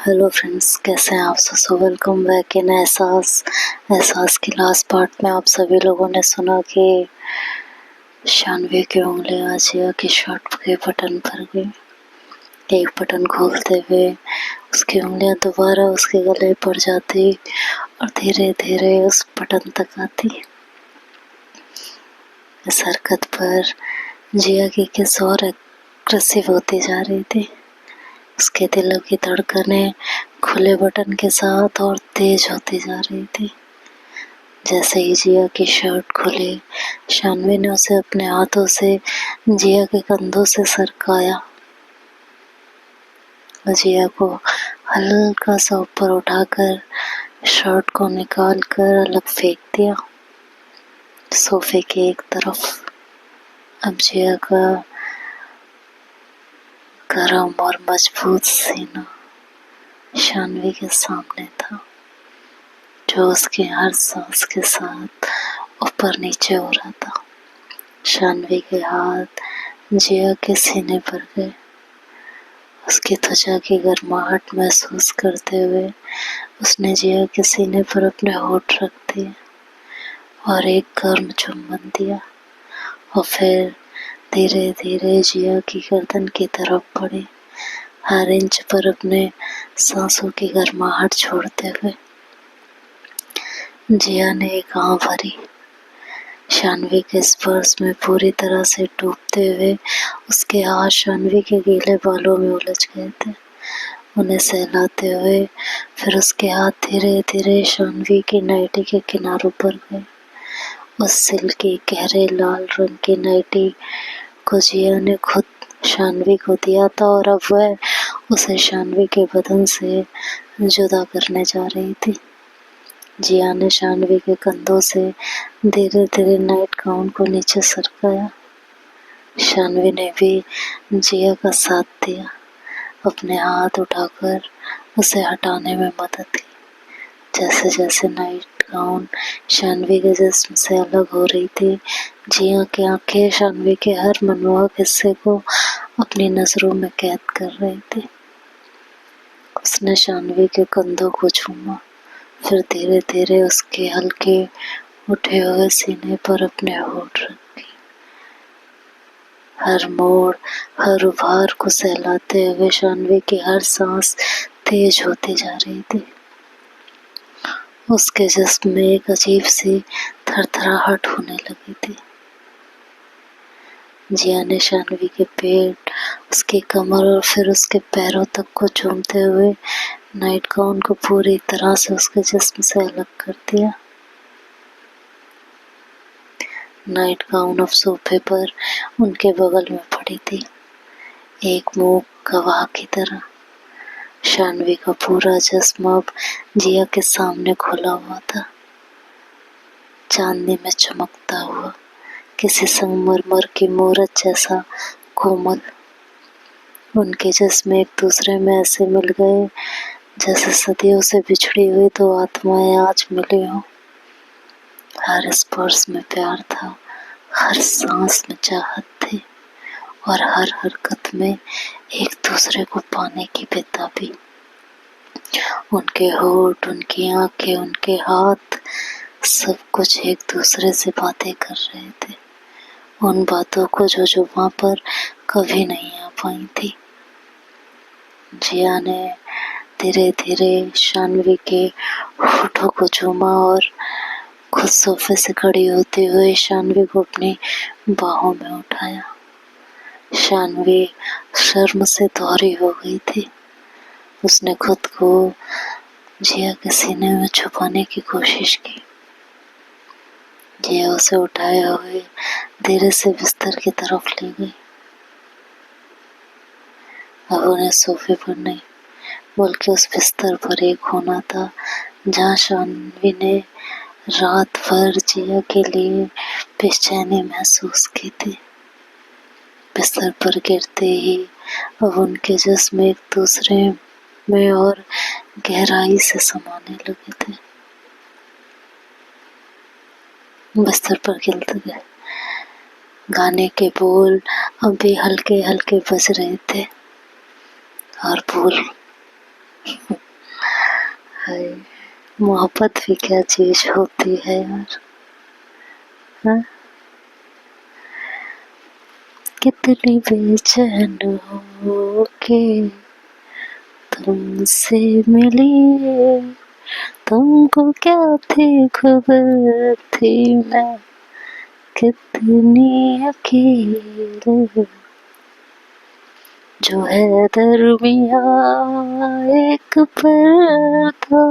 Hello friends, कैसे हैं आप सब? सो वेलकम बैक इन एहसास की लास्ट पार्ट में आप सभी लोगों ने सुना कि शानवी की उंगलियां जिया की शर्ट के बटन पर गई। एक बटन खोलते हुए उसकी उंगलियां दोबारा उसके गले पर जाती और धीरे धीरे उस बटन तक आती। इस हरकत पर जिया की किस और अग्रेसिव होती जा रही थी। उसके दिल की धड़कनें खुले बटन के साथ और तेज होती जा रही थी। जैसे ही जिया की शर्ट खुली, शानवी ने उसे अपने हाथों से जिया के कंधों से सरकाया। जिया को हल्का सा ऊपर उठाकर शर्ट को निकाल कर अलग फेंक दिया सोफे के एक तरफ। अब जिया का गरम और मजबूत सीना शानवी के सामने था, जो उसके हर सांस के साथ ऊपर नीचे हो रहा था। शानवी के हाथ जिया के सीने पर गए। उसकी त्वचा की गर्माहट महसूस करते हुए उसने जिया के सीने पर अपने होंठ रख दिए और एक गर्म चुम्बन दिया और फिर धीरे धीरे जिया की गर्दन की तरफ बढ़े, हर इंच पर अपने सांसों की गर्माहट छोड़ते हुए। जिया ने एक आह भरी। शानवी के स्पर्श में पूरी तरह से डूबते हुए उसके हाथ शानवी के गीले बालों में उलझ गए थे, उन्हें सहलाते हुए। फिर उसके हाथ धीरे धीरे शानवी की नाइटी के किनारों पर गए। उस सिल्की गहरे लाल रंग की नाइटी को जिया ने खुद शानवी को दिया था और अब वह उसे शानवी के बदन से जुदा करने जा रही थी। जिया ने शानवी के कंधों से धीरे धीरे नाइट गाउन को नीचे सरकाया। शानवी ने भी जिया का साथ दिया, अपने हाथ उठाकर उसे हटाने में मदद की। जैसे जैसे नाइट गाउन शानवी के जिस्म से अलग हो रही थी, जिया की आंखें शानवी के हर मनमोहक हिस्से को अपनी नजरों में कैद कर रही थी। उसने शानवी के कंधों को छूमा, फिर धीरे धीरे उसके हल्के उठे हुए सीने पर अपने होंठ रखे, हर मोड़ हर उभार को सहलाते हुए। शानवी की हर सांस तेज होती जा रही थी। उसके जिस्म में एक अजीब सी थरथराहट होने लगी थी। जिया ने शानवी के पेट, उसकी कमर और फिर उसके पैरों तक को चूमते हुए नाइट गाउन को पूरी तरह से उसके जिस्म से अलग कर दिया। नाइट गाउन अब सोफे पर उनके बगल में पड़ी थी, एक मूक गवाह की तरह। शानवी का पूरा जिस्म अब जिया के सामने खुला हुआ था, चांदनी में चमकता हुआ, किसी संगमरमर की मूरत जैसा कोमल। उनके जिस्म एक दूसरे में ऐसे मिल गए जैसे सदियों से बिछड़ी हुई दो आत्माएं आज मिली हों। हर स्पर्श में प्यार था, हर सांस में चाहत थी और हर हरकत में एक दूसरे को पाने की बेताबी। उनके होंठ, उनकी आंखें, उनके हाथ, सब कुछ एक दूसरे से बातें कर रहे थे, उन बातों को जो जुबां पर कभी नहीं आ पाई थी। जिया ने धीरे धीरे शानवी के होठों को चूमा और खुद सोफे से खड़ी होते हुए शानवी को अपनी बाहों में उठाया। शानवी शर्म से दोहरी हो गई थी। उसने खुद को जिया के सीने में छुपाने की कोशिश की। जिया उसे उठाए हुए धीरे से बिस्तर की तरफ ले गई। अब उन्हें सोफे पर नहीं बल्कि उस बिस्तर पर एक होना था जहाँ शानवी ने रात भर जिया के लिए बेचैनी महसूस की थी। बिस्तर पर गिरते ही अब उनके जिस्म एक दूसरे में और गहराई से समाने लगे थे। बिस्तर पर गिरते गए गाने के बोल अब भी हल्के हल्के बज रहे थे और बोल हाय, मोहब्बत भी क्या चीज होती है यार। हाँ? कितनी बेचैन हो के तुमसे मिली, तुमको क्या थी खबर थी मैं कितनी अकेली, जो है दरमिया एक पर्दा,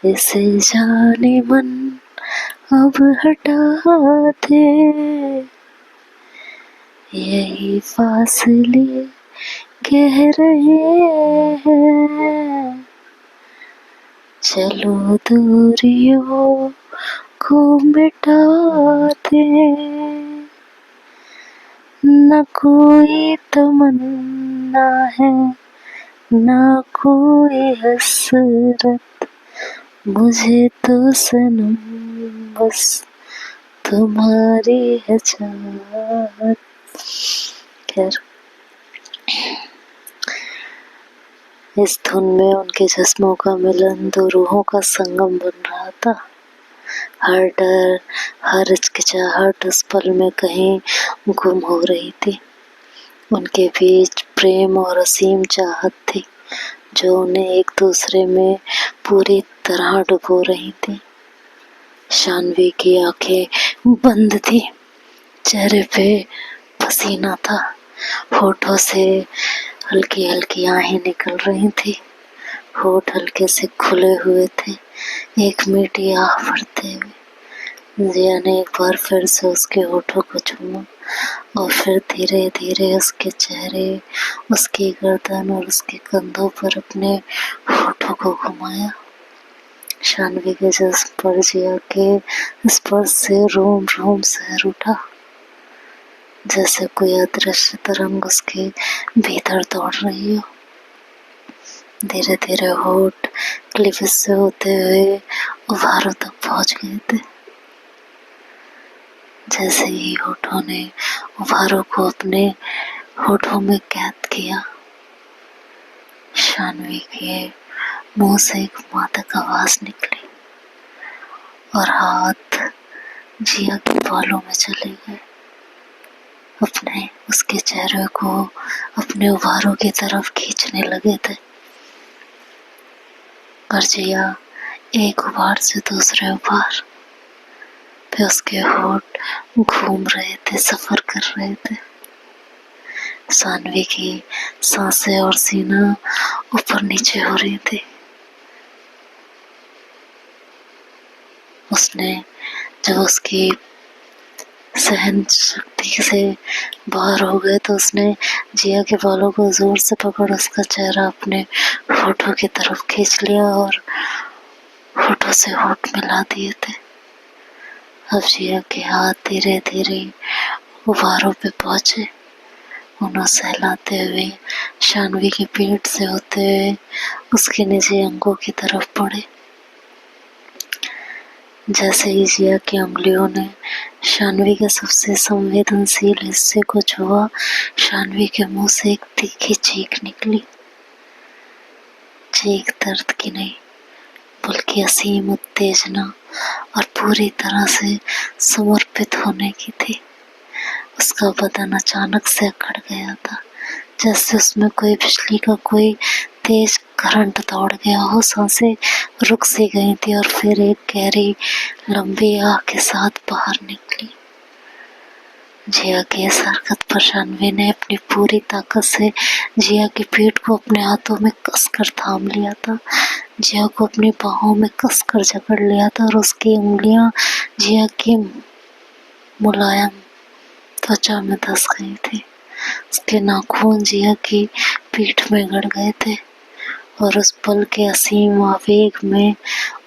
इसे जाने मन अब हटा दे, यही फासले कह रहे हैं, चलो दूरियों को मिटा दे, न कोई तमन्ना है न कोई हसरत, मुझे तो सनम बस तुम्हारी है चाहत। खैर, इस धुन में उनके जिस्मों का मिलन दो रूहों का संगम बन रहा था। हर डर, हर हिचकिचाहट उस पल में कहीं गुम हो रही थी। उनके बीच प्रेम और असीम चाहत थी जो उन्हें एक दूसरे में पूरी तरह डुबो रही थी। शानवी की आंखें बंद थी, चेहरे पे पसीना था, होठों से हल्की हल्की आहें निकल रही थी, होठ हल्के से खुले हुए थे, एक मीठी आह भरते हुए। जिया ने एक बार फिर से उसके होठों को चूमा और फिर धीरे धीरे उसके चेहरे, उसकी गर्दन और उसके कंधों पर अपने होठों को घुमाया। शानवी के जिस्म पर जिया के स्पर्श से रोम रोम सहर उठा, जैसे कोई अदृश्य तरंग उसके भीतर दौड़ रही हो। धीरे धीरे होठ क्लीविज से होते हुए उभारों तक पहुंच गए थे। जैसे ही होठों ने उभारों को अपने होठों में कैद किया, शानवी के मुंह से एक मादक आवाज निकली और हाथ जिया के बालों में चले गए, अपने उसके चेहरे को अपने उभारों की तरफ खींचने लगे थे। और जिया एक उभार से दूसरे उभार पे उसके होठ घूम रहे थे, सफर कर रहे थे। शानवी की सांसें और सीना ऊपर नीचे हो रही थी। उसने जब उसकी सहन शक्ति से बाहर हो गए तो उसने जिया के बालों को जोर से पकड़ उसका चेहरा अपने होठों की तरफ खींच लिया और होठों से होठ मिला दिए थे। अब जिया के हाथ धीरे धीरे उभारों पे पहुंचे, उन्हें सहलाते हुए शानवी की पीठ से होते हुए उसके निजी अंगों की तरफ बढ़े। जैसे ही जिया की उंगलियों ने शानवी के सबसे संवेदनशील हिस्से को छुआ, शानवी के मुंह से एक तीखी चीख निकली। चीख दर्द की नहीं बल्कि असीम उत्तेजना और पूरी तरह से समर्पित होने की थी। उसका बदन अचानक से अकड़ गया था, जैसे उसमें कोई बिजली का कोई तेज करंट दौड़ गया हो। सांसें रुक सी गई थी और फिर एक गहरी लंबी आह के साथ बाहर निकली। जिया की इस हरकत पर शानवी ने अपनी पूरी ताकत से जिया की पीठ को अपने हाथों में कसकर थाम लिया था, जिया को अपनी बाहों में कसकर जकड़ लिया था और उसकी उंगलियां जिया की मुलायम त्वचा में धंस गई थी। उसके नाखून जिया की पीठ में गड़ गए थे और उस पल के असीम आवेग में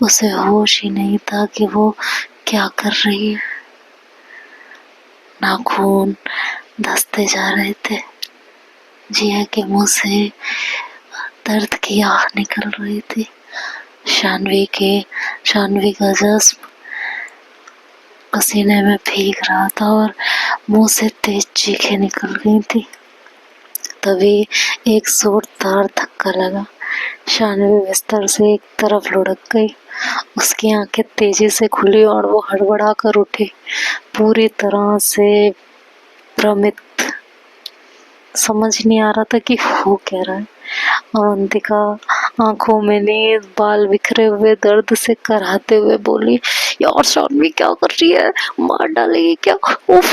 उसे होश ही नहीं था कि वो क्या कर रही है। नाखून धंसते जा रहे थे, जिया के मुंह से दर्द की आह निकल रही थी। शानवी का जिस्म पसीने में भीग रहा था और मुंह से तेज चीखें निकल गई थी। तभी एक जोरदार धक्का लगा। शानवी बिस्तर से एक तरफ लुढ़क गई। उसकी आंखें तेजी से खुली और वो हड़बड़ा कर उठी, पूरी तरह से भ्रमित। समझ नहीं आ रहा था कि हो क्या रहा है। अवंतिका आंखों में नींद, बाल बिखरे हुए दर्द से कराहते हुए बोली, यार शानवी क्या कर रही है, मार डालेगी क्या? उफ,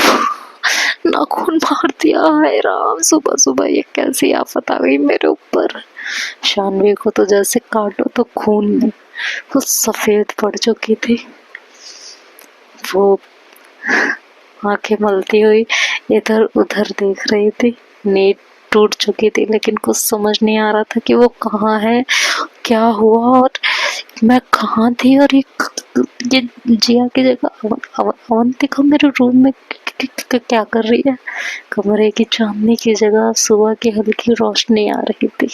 नाखून मार दिया। हाय राम, सुबह सुबह ये कैसी आफत आ गई मेरे ऊपर। शानवी को तो जैसे काटो तो खून में वो सफेद पड़ चुकी थी। वो आंखें मलती हुई इधर उधर देख रही थी। नींद टूट चुकी थी, लेकिन कुछ समझ नहीं आ रहा था कि वो कहाँ है, क्या हुआ और मैं कहाँ थी। और ये जिया की जगह अवंतिका मेरे रूम में क्या कर रही है? कमरे की चांदनी की जगह सुबह की हल्की रोशनी आ रही थी।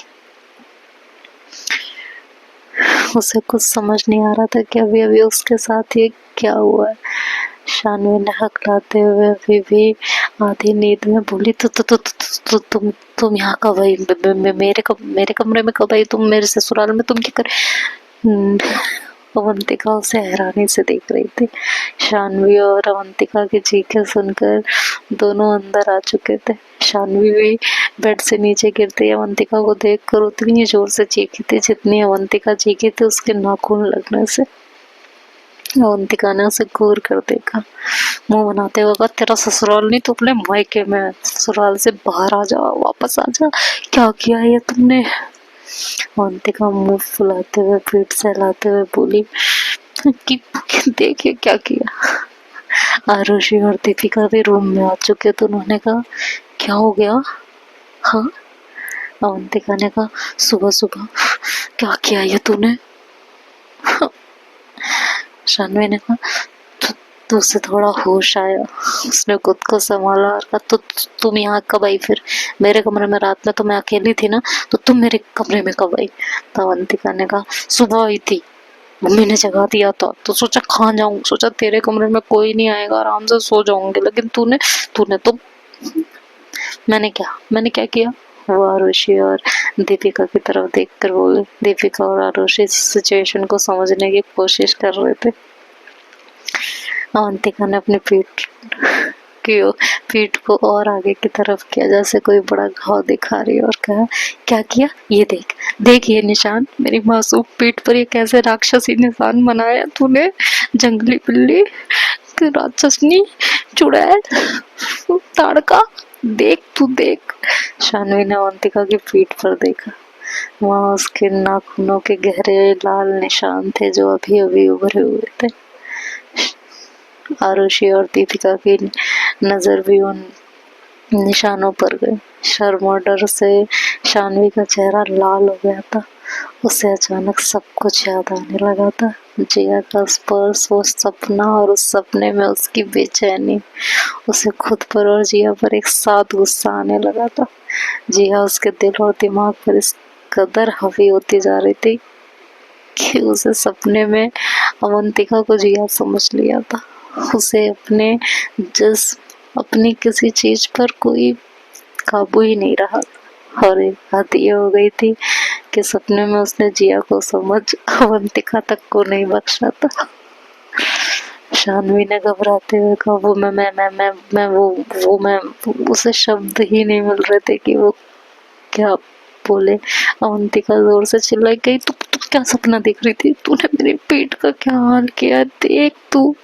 उसे कुछ समझ नहीं आ रहा था कि अभी अभी उसके साथ ये क्या हुआ है। शानवी ने हकलाते हुए अभी भी आधी नींद में बोली, तुम यहाँ कब आई? मेरे कमरे में कब आई तुम? मेरे ससुराल में तुम क्या कर? अवंतिका उसे हैरानी से देख रही थी। शानवी और अवंतिका की चीखें सुनकर दोनों अंदर आ चुके थे। शानवी भी बेड से नीचे गिरते ही अवंतिका को देखकर उतनी ही जोर से चीखी थी जितनी अवंतिका चीखी थी उसके नाखून लगने से। अवंतिका ने उसे घूर कर देखा, मुंह बनाते हुए कहा, तेरा ससुराल नहीं तो अपने मायके में, ससुराल से बाहर आ जा, वापस आ जा। क्या किया ये तुमने? अवंतिका मुंह फुलाते हुए पीठ सहलाते हुए बोली कि देखिए क्या किया। आरुषि और दीपिका भी रूम में आ चुके तो उन्होंने कहा, क्या हो गया? हाँ, अवंतिका ने कहा, सुबह सुबह क्या किया ये तूने? शानवी ने कहा, तो उसे थोड़ा होश आया। उसने खुद को संभाला और कहा, तो तुम यहाँ कब आई फिर? मेरे कमरे में रात में तो मैं अकेली थी ना, तो तुम मेरे कमरे में कब आई? तो अवंतिका ने कहा, सुबह आई थी, मम्मी ने जगा दिया था तो सोचा कहाँ जाऊं, सोचा तेरे कमरे में कोई नहीं आएगा, आराम से सो जाऊंगी, लेकिन तूने तूने तो मैंने क्या किया? वो आरुषि और दीपिका की तरफ देखकर बोले। दीपिका और आरुषि सिचुएशन को समझने की कोशिश कर रहे थे। अवंतिका ने अपनी पीठ को और आगे की तरफ किया जैसे कोई बड़ा घाव दिखा रही और कहा, क्या किया? ये देख ये निशान, मेरी मासूम पीठ पर ये कैसे राक्षसी निशान बनाया तूने, जंगली बिल्ली, राक्षसनी, चुड़ैल, ताड़का, देख तू देख। शानवी ने अवंतिका की पीठ पर देखा। वहाँ उसके नाखूनों के गहरे लाल निशान थे जो अभी अभी उभरे हुए थे। आरुषि और दीपिका की नजर भी उन निशानों पर गई। शर्म और डर से शानवी का चेहरा लाल हो गया था। उसे अचानक सब कुछ याद आने लगा था, जिया का स्पर्श, वो सपना और उस सपने में उसकी बेचैनी। उसे खुद पर और जिया पर एक साथ गुस्सा आने लगा था। जिया उसके दिल और दिमाग पर इस कदर हावी होती जा रही थी कि उसे सपने में अवंतिका को जिया समझ लिया था। उसे अपनी किसी चीज पर कोई काबू ही नहीं रहा और एक हद ये हो गई थी कि सपने में उसने जिया को समझ अवंतिका तक को नहीं बख्शा था। शानवी ने घबराते हुए कहा, मैं उसे शब्द ही नहीं मिल रहे थे कि वो क्या बोले। अवंतिका जोर से चिल्लाई गई, तू क्या सपना देख रही थी? तूने मेरी पीठ का क्या हाल किया? देख तू,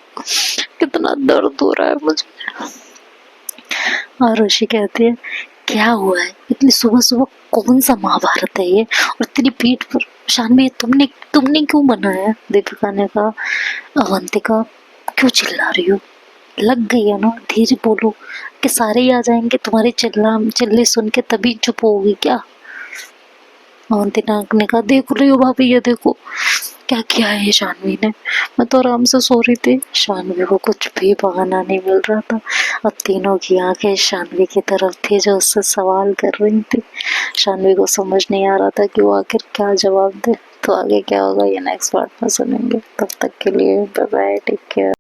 कितना दर्द हो रहा है मुझे। आरुषि कहती है, क्या हुआ है? इतनी सुबह सुबह कौन सा महाभारत है ये, और तेरी पीठ पर? शानवी, तुमने क्यों बनाया? दीपिका ने कहा। अवंतिका, क्यों चिल्ला रही हो? लग गई है ना, धीरे बोलो कि सारे ही आ जाएंगे तुम्हारे चिल्ले सुन के, तभी चुप होगी क्या? अवंतिका ने कहा, देख रही हो भाभी, ये देखो क्या किया है ये शानवी ने, मैं तो आराम से सो रही थी। शानवी को कुछ भी बहाना नहीं मिल रहा था। अब तीनों की आंखें शानवी की तरफ थी जो उससे सवाल कर रही थी। शानवी को समझ नहीं आ रहा था कि वो आखिर क्या जवाब दे। तो आगे क्या होगा ये नेक्स्ट पार्ट में सुनेंगे। तब तक के लिए बाय बाय, टेक केयर।